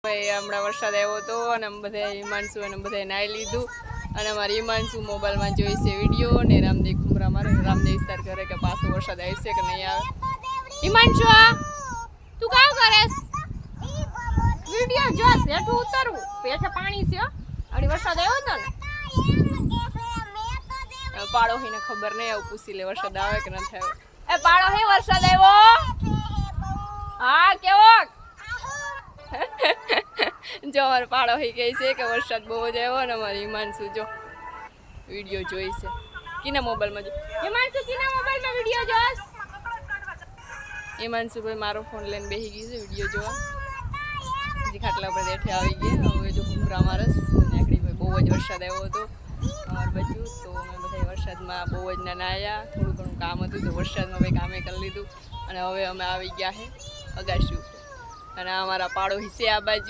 હમણાં વરસાદ આવ્યો હતો અને બધા હિમાંશુ અને બધા નાહી લીધું અને અમારી હિમાંશુ મોબાઈલમાં જોઈ છે વિડીયો ને રામદેવ કુમરા મારે રામદેવ વિસ્તાર કરે કે પાછો વરસાદ આવશે કે નહીં આવે. હિમાંશુ તું કામ કરેસ? વિડીયો જોસ હેઠું ઉતરવું પેઠે પાણી છે અડી વરસાદ આવ્યો હતો ને પાડો એને ખબર નહીં આવું પૂછી લે વરસાદ આવે કે ન થાય. એ પાડો હે વરસાદ આવ્યો? હા કેવો જો અમારે પાડો હઈ ગઈ છે કે વરસાદ બહુ જ આવ્યો ને અમારી હિમાંશુ જો વિડીયો જોઈ છે. કિના મોબાઈલમાં જો હિમાંશુ કિના મોબાઈલમાં વિડીયો જોસ? હિમાંશુ ભાઈ મારો ફોન લઈને બેસી ગઈ છે વિડીયો જોવા. હજી ખાટલા ઉપર બેઠે આવી ગયા. હવે જો કુમરા મારસ નાકડી ભાઈ બહુ જ વરસાદ આવ્યો હતો અમાર બાજુ તો અમે બધા વરસાદમાં બહુ જ નાયા. થોડું ઘણું કામ હતું તો વરસાદમાં ભાઈ કામે કરી લીધું અને હવે અમે આવી ગયા છે અગાશી ઉપર અને અમારા પાડો હિસ્સે આ બાજુ